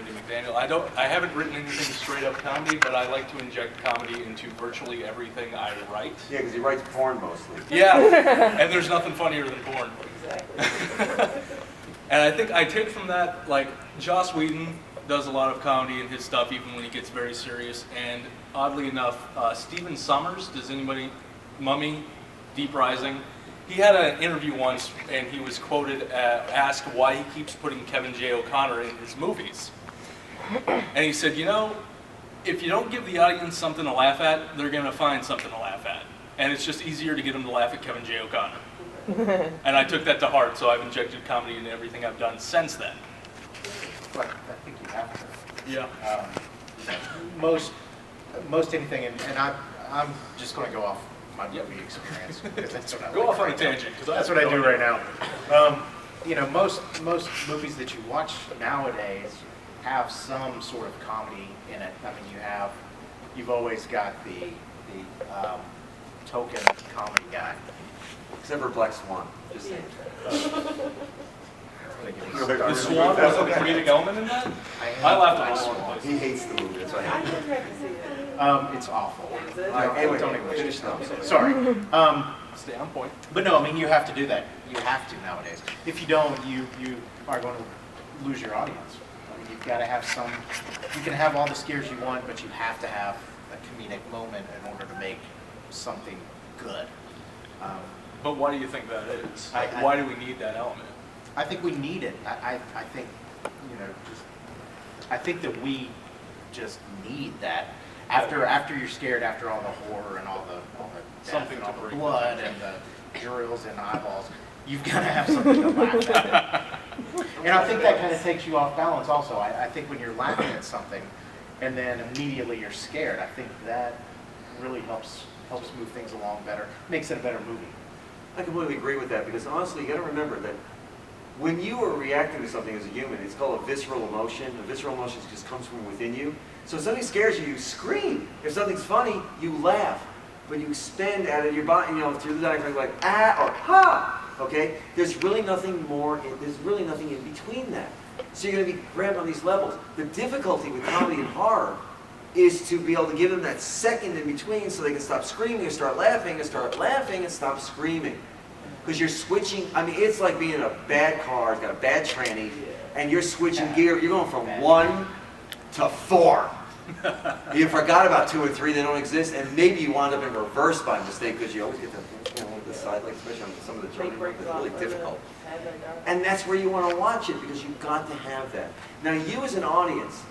Andy McDaniel. I haven't written anything straight up comedy, but I like to inject comedy into virtually everything I write. Yeah, because he writes porn mostly. Yeah, and there's nothing funnier than porn. Exactly. And I think I take from that, like, Joss Whedon does a lot of comedy in his stuff, even when he gets very serious. And oddly enough, Stephen Sommers, does anybody, Mummy, Deep Rising, he had an interview once, and he was quoted, asked why he keeps putting Kevin J. O'Connor in his movies. And he said, you know, if you don't give the audience something to laugh at, they're going to find something to laugh at. And it's just easier to get them to laugh at Kevin J. O'Connor. And I took that to heart, so I've injected comedy into everything I've done since then. But I think you have to. Yeah. Most anything, and I'm just going to go off my movie experience, because that's what I Go like off on a right now. tangent, because That's what I do right now. You know, most movies that you watch nowadays have some sort of comedy in it. I mean, you've always got the token comedy guy. Except for Black Swan. Just saying. The Swan was a comedic element in that? I laughed all over the place. He hates the movie, that's why I I hate it. didn't have to see it. It's awful. Is it? All right, anyway, Don't even finish now. Sorry. Stay on point. But no, I mean, you have to do that. You have to nowadays. If you don't, you are going to lose your audience. I mean, you've got to have some, you can have all the scares you want, but you have to have a comedic moment in order to make something good. But why do you think that is? I- Why do we need that element? I think we need it. I think, you know, I think that we just need that. After you're scared, after all the horror and all the death Something and all to the bring blood and the drills and eyeballs, you've got to have something to laugh at. And I think that kind of takes you off balance also. I think when you're laughing at something and then immediately you're scared, I think that really helps move things along better, makes it a better movie. I completely agree with that, because honestly, you got to remember that when you are reacting to something as a human, it's called a visceral emotion. A visceral emotion just comes from within you. So if something scares you, you scream. If something's funny, you laugh. But you expend out of your body, you know, through the diaphragm, like ah or ha. Okay? There's really nothing more. There's really nothing in between that. So you're going to be grabbed on these levels. The difficulty with comedy and horror is to be able to give them that second in between, so they can stop screaming and start laughing and stop screaming. Because you're switching, I mean, it's like being in a bad car, it's got a bad tranny, and you're switching gear, you're going from 1 to 4. You forgot about 2 or 3, they don't exist, and maybe you wound up in reverse by mistake, because you always get the, you know, the side, like especially on some of the They journeys, break it's it off really of difficult. it. And that's where you want to watch it, because you've got to have that. Now, you as an audience,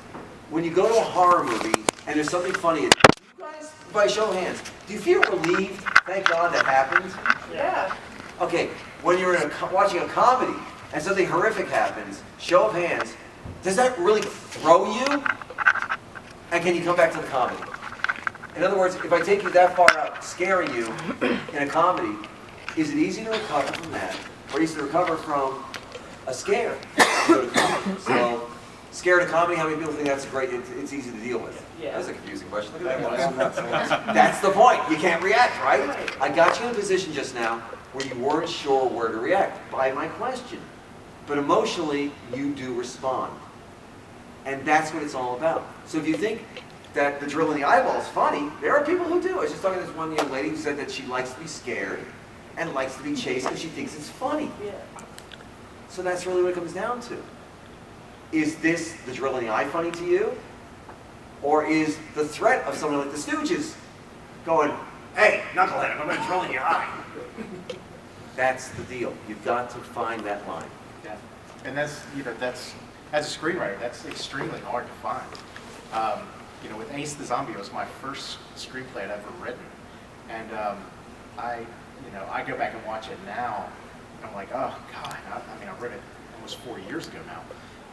when you go to a horror movie and there's something funny, you guys, by show of hands, do you feel relieved? Thank God that happened. Yeah. Okay, when you're watching a comedy and something horrific happens, show of hands, does that really throw you? And can you come back to the comedy? In other words, if I take you that far out, scaring you in a comedy, is it easy to recover from that, or easy to recover from a scare? So, scared of comedy, how many people think that's great? It's easy to deal with. Yeah. That's a confusing question. Look at that. That's the point. You can't react, right? I got you in a position just now where you weren't sure where to react by my question. But emotionally, you do respond. And that's what it's all about. So if you think that the drill in the eyeball is funny, there are people who do. I was just talking to this one young lady who said that she likes to be scared and likes to be chased because she thinks it's funny. Yeah. So that's really what it comes down to. Is this the drill in the eye funny to you? Or is the threat of someone like the Stooges going, hey, knucklehead, I'm going to drill in your eye? That's the deal. You've got to find that line. Yeah. And that's, you know, that's, as a screenwriter, that's extremely hard to find. You know, with Ace the Zombie, it was my first screenplay I'd ever written. And I go back and watch it now, and I'm like, oh, God, I read it almost 4 years ago now.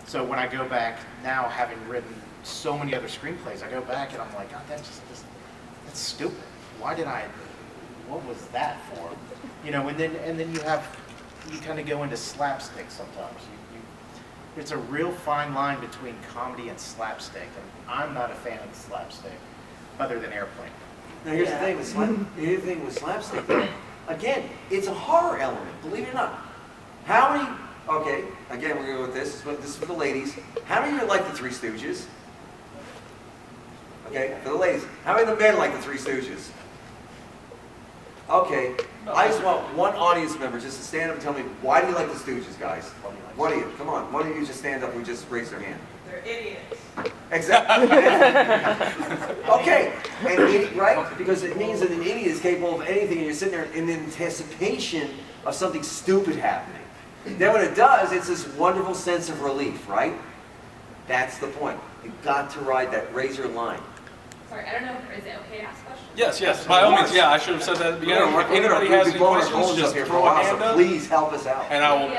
So when I go back now, having written so many other screenplays, I go back and I'm like, God, that's stupid. What was that for? You know, and then you kind of go into slapstick sometimes. It's a real fine line between comedy and slapstick, and I'm not a fan of the slapstick, other than Airplane. Now here's the thing with slapstick. Again, it's a horror element, believe it or not. How many Okay, again, we're going to go with this. This is for the ladies. How many of you like the Three Stooges? Okay, for the ladies. How many of the men like the Three Stooges? Okay, I just want one audience member just to stand up and tell me, why do you like the Stooges, guys? One of you, come on. One of you just stand up who just raised their hand. They're idiots. Exactly. Okay, right? Because it means that an idiot is capable of anything, and you're sitting there in anticipation of something stupid happening. Then when it does, it's this wonderful sense of relief, right? That's the point. You've got to ride that razor line. Sorry, I don't know, is it okay to ask questions? Yes, by all means, yeah, I should have said that at the beginning. If anybody has any questions, just throw a hand up, Please help us out. and I will,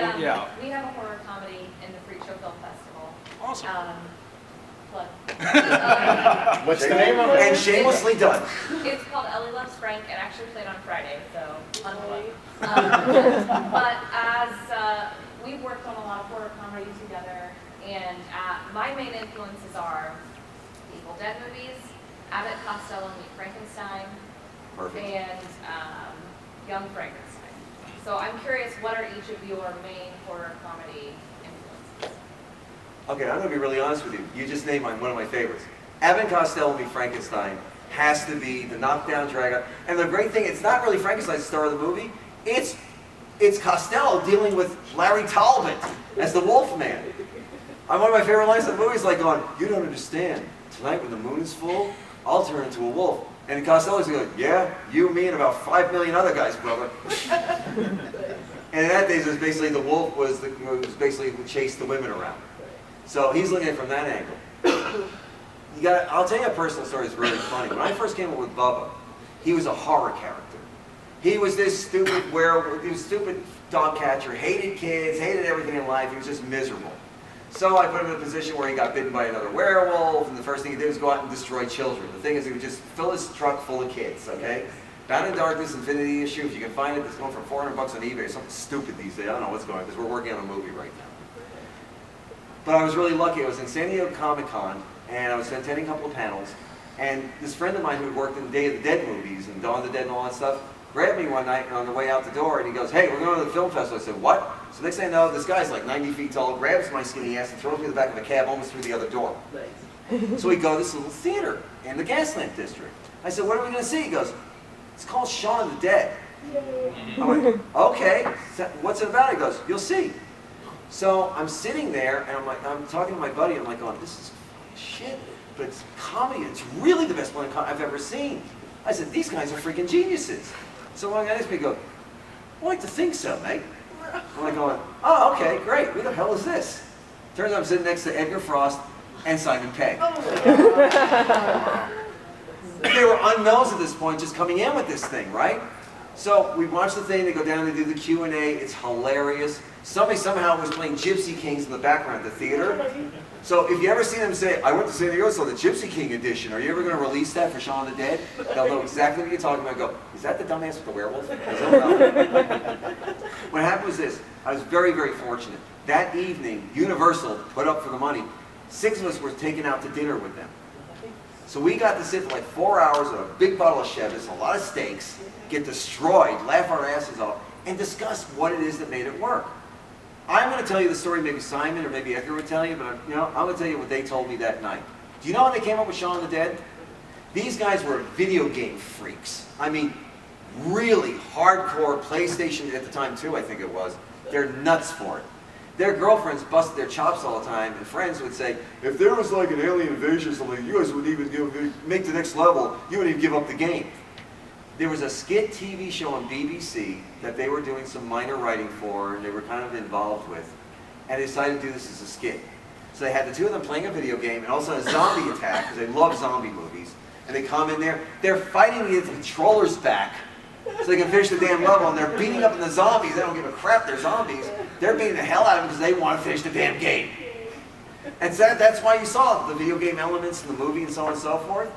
We have a horror comedy in the Freak Show Film Festival. Awesome. Plug. What's the name of it? And shamelessly done. It's called Ellie Loves Frank. It actually played on Friday, so unplugged. But as we've worked on a lot of horror comedy together, and my main influences are Evil Dead movies, Abbott Costello Meet Frankenstein, Perfect. and Young Frankenstein. So I'm curious, what are each of your main horror comedy influences? Okay, I'm going to be really honest with you. You just named one of my favorites. Abbott and Costello Meet Frankenstein has to be the knockdown, drag out. And the great thing, it's not really Frankenstein's star of the movie. It's Costello dealing with Larry Talbot as the Wolfman. One of my favorite lines of the movie is like going, "You don't understand. Tonight when the moon is full, I'll turn into a wolf." And Costello's going, "Yeah, you, me, and about 5 million other guys, brother." And in that days, it was basically the wolf was basically who chased the women around. So he's looking at it from that angle. I'll tell you a personal story that's really funny. When I first came up with Bubba, he was a horror character. He was this stupid werewolf, he was a stupid dog catcher, hated kids, hated everything in life. He was just miserable. So I put him in a position where he got bitten by another werewolf, and the first thing he did was go out and destroy children. The thing is, he would just fill his truck full of kids, okay? Bound in Darkness, Infinity issue, if you can find it, it's going for $400 on eBay, something stupid these days. I don't know what's going on, because we're working on a movie right now. But I was really lucky. I was in San Diego Comic-Con, and I was attending a couple of panels, and this friend of mine who had worked in the Day of the Dead movies, and Dawn of the Dead and all that stuff, grabbed me one night on the way out the door, and he goes, "Hey, we're going to the film festival." I said, "What?" So next thing I know, this guy's like 90 feet tall, grabs my skinny ass and throws me in the back of a cab almost through the other door. So we go to this little theater in the Gaslamp District. I said, "What are we going to see?" He goes, "It's called Shaun of the Dead." I'm like, "Okay, what's it about?" He goes, "You'll see." So I'm sitting there, and I'm talking to my buddy, I'm like, "Oh, this is shit, but it's comedy, it's really the best one I've ever seen." I said, "These guys are freaking geniuses." So one guy next to me goes, "I like to think so, mate." I'm like going, "Oh, okay, great. Who the hell is this?" Turns out I'm sitting next to Edgar Frost and Simon Pegg. They were unknowns at this point, just coming in with this thing, right? So we watch the thing, they go down and do the Q&A, it's hilarious. Somebody somehow was playing Gypsy Kings in the background at the theater. So if you ever see them say, "I went to San Diego, so the Gypsy King edition, are you ever going to release that for Shaun of the Dead?" They'll know exactly what you're talking about. Go, "Is that the dumbass with the werewolf?" What happened was this, I was very, very fortunate. That evening, Universal put up for the money. 6 of us were taken out to dinner with them. So we got to sit for like 4 hours with a big bottle of Chivas, a lot of steaks, get destroyed, laugh our asses off, and discuss what it is that made it work. I'm going to tell you the story maybe Simon or maybe Edgar would tell you, but I'm going to tell you what they told me that night. Do you know how they came up with Shaun of the Dead? These guys were video game freaks. I mean, really hardcore PlayStation at the time too, I think it was. They're nuts for it. Their girlfriends busted their chops all the time, and friends would say, "If there was like an alien invasion or something, you guys would even make the next level, you wouldn't even give up the game." There was a skit TV show on BBC that they were doing some minor writing for, and they were kind of involved with, and they decided to do this as a skit. So they had the two of them playing a video game, and also a zombie attack, because they love zombie movies, and they come in there, they're fighting to get the controllers back, so they can finish the damn level, and they're beating up the zombies. They don't give a crap, they're zombies. They're beating the hell out of them because they want to finish the damn game. And so that's why you saw the video game elements in the movie and so on and so forth.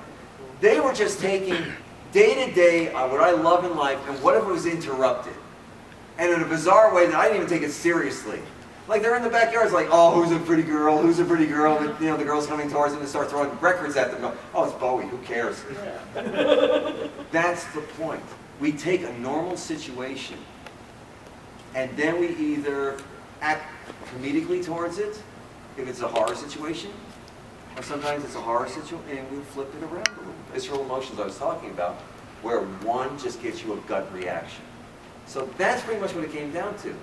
They were just taking day to day what I love in life, and what if it was interrupted? And in a bizarre way that I didn't even take it seriously. Like they're in the backyard, it's like, "Oh, who's a pretty girl? Who's a pretty girl?" And, the girl's coming towards them and start throwing records at them. Go, "Oh, it's Bowie. Who cares?" That's the point. We take a normal situation, and then we either act comedically towards it, if it's a horror situation, or sometimes it's a horror situation, and we'll flip it around a little. Visceral emotions I was talking about, where one just gets you a gut reaction. So that's pretty much what it came down to.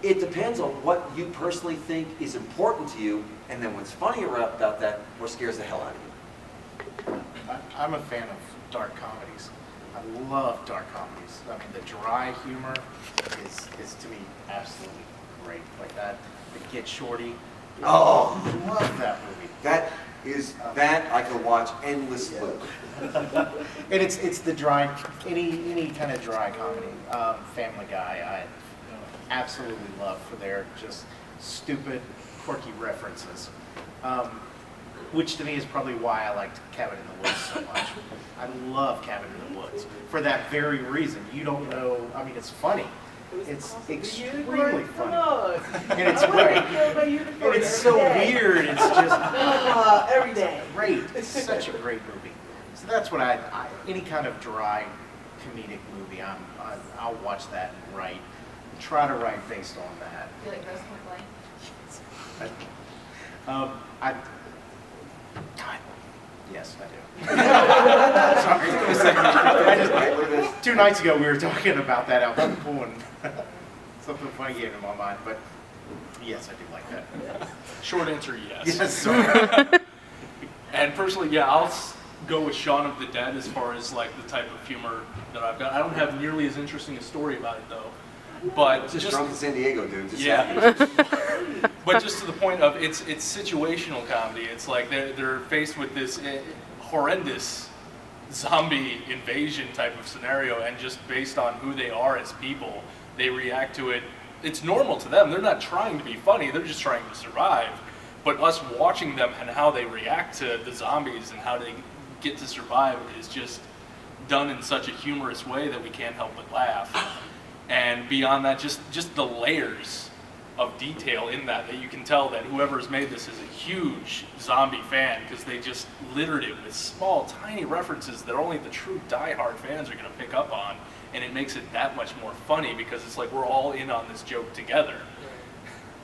It depends on what you personally think is important to you, and then what's funny about that, or scares the hell out of you. I'm a fan of dark comedies. I love dark comedies. I mean, the dry humor is to me absolutely great. Like that, the Get Shorty. Oh, I love that movie. That I could watch endlessly. And it's the dry, any kind of dry comedy. Family Guy, I absolutely love for their just stupid, quirky references. Which to me is probably why I liked Cabin in the Woods so much. I love Cabin in the Woods for that very reason. You don't know. I mean, it's funny. It's extremely funny. And it's great. And it's so weird. It's just every day. great. It's such a great movie. So that's what any kind of dry comedic movie, I'll watch that and write. Try to write based on that. You like Gross Point Blank? God, yes, I do. Sorry. 2 nights ago we were talking about that out on the pool and something funny came to my mind, but yes, I do like that. Short answer, yes. Yes, sorry. And personally, yeah, I'll go with Shaun of the Dead as far as like the type of humor that I've got. I don't have nearly as interesting a story about it though. But Just drunk in San Diego, dude. Just yeah. But just to the point of it's situational comedy. It's like they're faced with this horrendous zombie invasion type of scenario, and just based on who they are as people, they react to it. It's normal to them. They're not trying to be funny. They're just trying to survive. But us watching them and how they react to the zombies and how they get to survive is just done in such a humorous way that we can't help but laugh. And beyond that, just the layers of detail in that you can tell that whoever's made this is a huge zombie fan, because they just littered it with small, tiny references that only the true diehard fans are going to pick up on. And it makes it that much more funny because it's like we're all in on this joke together.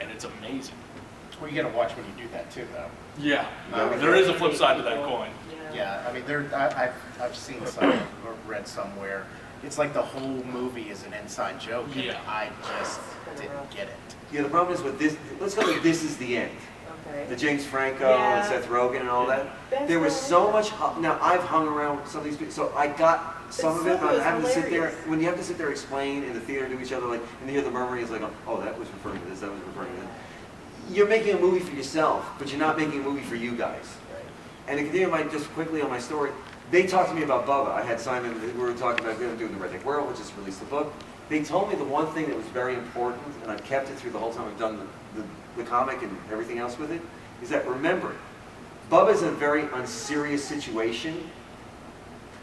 And it's amazing. Well, you got to watch when you do that too, though. Yeah, there is a flip side to that coin. Yeah, I mean, I've seen some or read somewhere. It's like the whole movie is an inside joke, and Yeah. I just didn't get it. Yeah, the problem is with this, let's go with This Is the End. Okay. The James Franco Yeah. and Seth Rogen and all that. That's There was what I so mean. much, now I've hung around with some of these people, so I got some of it, but I'm having to sit there, when you have to sit there explain in the theater to each other, like, and you hear the murmuring, it's like, oh, that was referring to this, that was referring to that. You're making a movie for yourself, but you're not making a movie for you guys. And to continue just quickly on my story, they talked to me about Bubba. I had Simon, we were talking about doing the Redneck World, which just released the book. They told me the one thing that was very important, and I've kept it through the whole time I've done the comic and everything else with it, is that remember, Bubba's in a very unserious situation,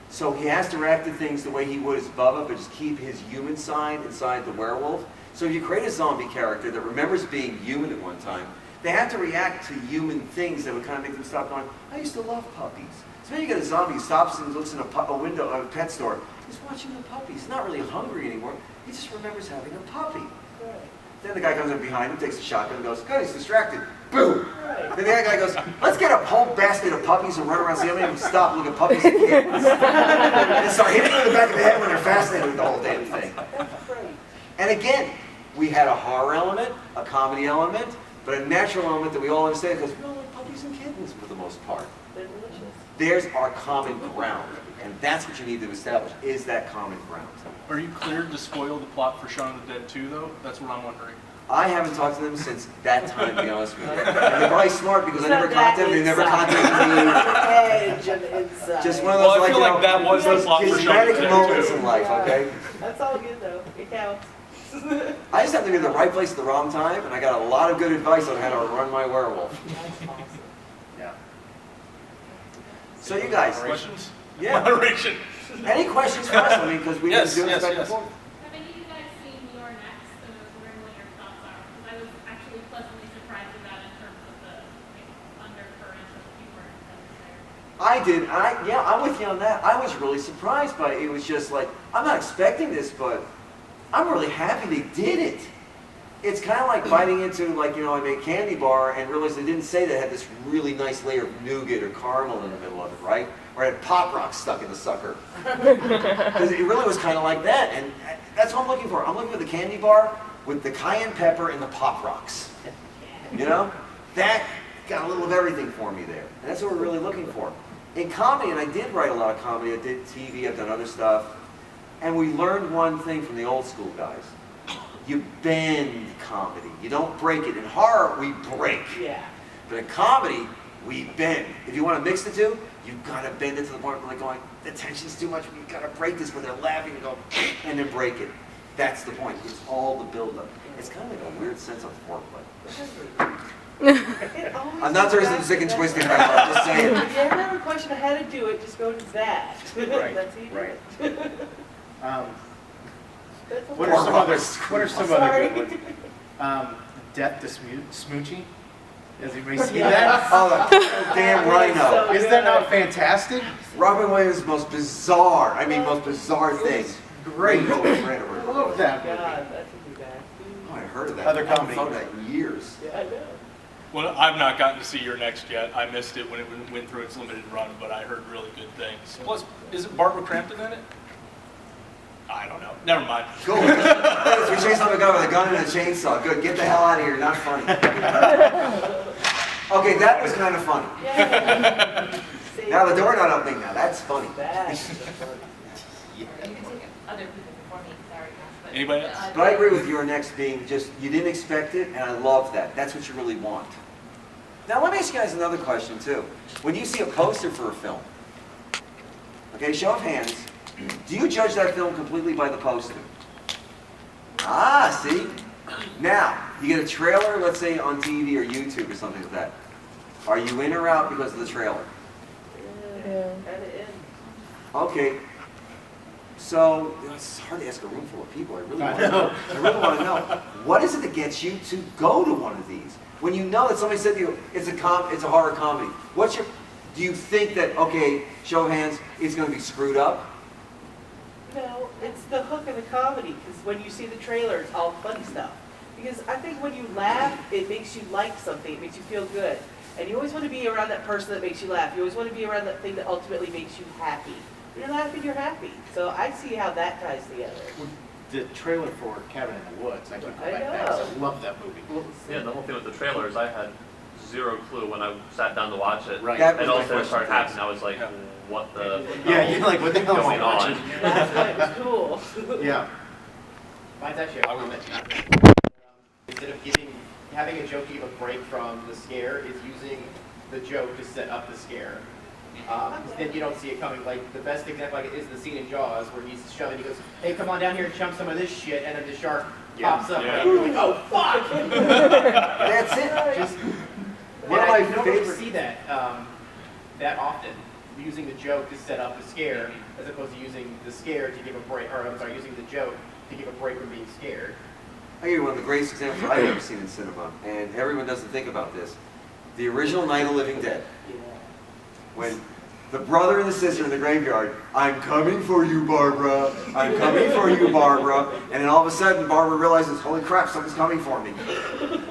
so he has to react to things the way he would as Bubba, but just keep his human side inside the werewolf. So if you create a zombie character that remembers being human at one time, they have to react to human things that would kind of make them stop going, I used to love puppies. So then you get a zombie who stops and looks in a window of a pet store. He's watching the puppies. He's not really hungry anymore. He just remembers having a puppy. Right. Then the guy comes up behind him, takes a shotgun and goes, good, he's distracted. Boom! Right. Then the other guy goes, let's get a whole basket of puppies and run around see how many of them stop and look at puppies and kittens. And start hitting them in the back of the head when they're fascinated with the whole damn thing. That's great. And again, we had a horror element, a comedy element, but a natural element that we all understand because we all like puppies and kittens for the most part. They're delicious. There's our common ground, and that's what you need to establish, is that common ground. Are you cleared to spoil the plot for Shaun of the Dead 2, though? That's what I'm wondering. I haven't talked to them since that time, to be honest with you. And they're probably smart because I It's never not that contacted them, they never inside. contacted me. Edge and inside. Just one of Well, those, I like, feel you like know, that was the those plot for Shaun of the dramatic Dead moments too. in life, okay? That's all good though. It counts. I just happened to be in the right place at the wrong time, and I got a lot of good advice on how to run my werewolf. That's awesome. Yeah. So you guys, Questions? yeah, Moderation. any questions for us? I mean, because we've been Yes, doing this yes, back and yes. forth. Have any of you guys seen Your Next? And I was wondering what your thoughts are. Because I was actually pleasantly surprised with that in terms of the undercurrent of humor that was there. I did. Yeah, I'm with you on that. I was really surprised by it. It was just like, I'm not expecting this, but I'm really happy they did it. it's kind of like biting into, like, I made candy bar and realized they didn't say that it had this really nice layer of nougat or caramel in the middle of it, right? Or it had Pop Rocks stuck in the sucker. Because it really was kind of like that, and that's what I'm looking for. I'm looking for the candy bar with the cayenne pepper and the Pop Rocks. That got a little of everything for me there, and that's what we're really looking for. In comedy, and I did write a lot of comedy, I did TV, I've done other stuff, and we learned one thing from the old school guys. You bend comedy. You don't break it. In horror, we break. Yeah. But in comedy, we bend. If you want to mix the two, you've got to bend it to the point where they're going, the tension's too much, we've got to break this, where they're laughing and go, and then break it. That's the point. It's all the buildup. It's kind of like a weird sense of foreplay. I'm not Thursday the Sick and Twisted, I'm just saying. If you ever have a question of how to do it, just go to that. Right, That's how you do right. it. That's What okay. are some other Sorry. good ones? Death to Smoochie. Has anybody seen that? Oh, the damn rhino. So Isn't that not fantastic? Robin Williams' most bizarre thing. Great. I Oh, love that movie. God, that's a good guy. I heard of that. Other I haven't comedy. thought of that in years. Yeah, I know. Well, I've not gotten to see your next yet. I missed it when it went through its limited run, but I heard really good things. Plus, is it Barbara Crampton in it? I don't know. Never mind. Cool. We chased on the guy with a gun and a chainsaw. Good. Get the hell out of here. Not funny. Okay, that was kind of funny. Yeah. See, Now the door not opening now. That's funny. that's funny. You can take other people before me, sorry. But, Anybody else? But I agree with your next being just, you didn't expect it, and I love that. That's what you really want. Now let me ask you guys another question too. When you see a poster for a film, okay, show of hands, do you judge that film completely by the poster? Ah, see? Now, you get a trailer, let's say on TV or YouTube or something like that. Are you in or out because of the trailer? Yeah. Kinda in. Okay. So, it's hard to ask a room full of people. I really want to know. I really want to know. What is it that gets you to go to one of these? When you know that somebody said to you, it's a horror comedy. Do you think that, okay, show of hands, it's going to be screwed up? No, it's the hook of the comedy, because when you see the trailer, it's all funny stuff. Because I think when you laugh, it makes you like something, it makes you feel good. And you always want to be around that person that makes you laugh. You always want to be around that thing that ultimately makes you happy. When you're laughing, you're happy. So I see how that ties together. The trailer for Cabin in the Woods, I keep going back to that 'cause I love that movie. Yeah, the whole thing with the trailer is I had zero clue when I sat down to watch it. Right. That was And my all of a sudden it question. started happening, I was like, what the? Yeah, you're like, what the hell Going is going on? on? That's why it was cool. Yeah. Mine's actually a comment. Instead of having a joke to give a break from the scare, is using the joke to set up the scare. 'Cause then you don't see it coming. Like the best example is the scene in Jaws where he's shoving. He goes, "Hey, come on down here and chump some of this shit," and then the shark pops up. Yeah. And you're like, "Oh fuck!" That's it. Just, One of and my I don't favorite- see that that often. Using the joke to set up the scare, as opposed to using the scare to give a break, or I'm sorry, using the joke to give a break from being scared. I'll give you one of the greatest examples I've ever seen in cinema, and everyone doesn't think about this. The original Night of the Living Dead. When the brother and the sister in the graveyard, I'm coming for you, Barbara. I'm coming for you, Barbara. And then all of a sudden, Barbara realizes, holy crap, someone's coming for me.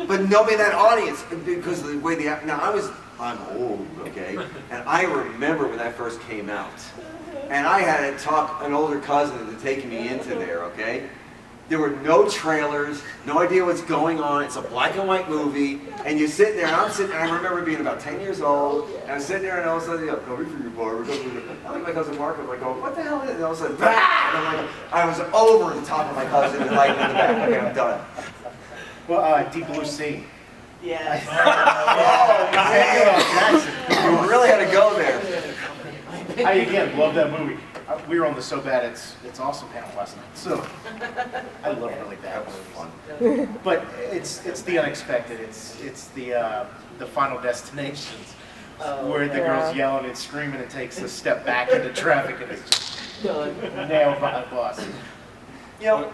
But nobody in that audience, because of the way I'm old, okay? And I remember when that first came out. And I had to talk an older cousin into taking me into there, okay? There were no trailers, no idea what's going on. It's a black and white movie, and you sit there, and I'm sitting there, I remember being about 10 years old, and I'm sitting there, and all of a sudden, I'm coming for you, Barbara, coming for you. I look at my cousin Mark, I'm like, going, what the hell is it? And all of a sudden, bah! And I'm like, I was over the top of my cousin and like in the back. Okay, I'm done. Well, Deep Blue Sea. Yes. You really had to go there. I, again, love that movie. We were on the So Bad It's Awesome panel last night, so I love really bad movies. But it's the unexpected. It's the Final Destinations where the girl's yelling and screaming and takes a step back into traffic and it's just Done. nailed by a bus. You know,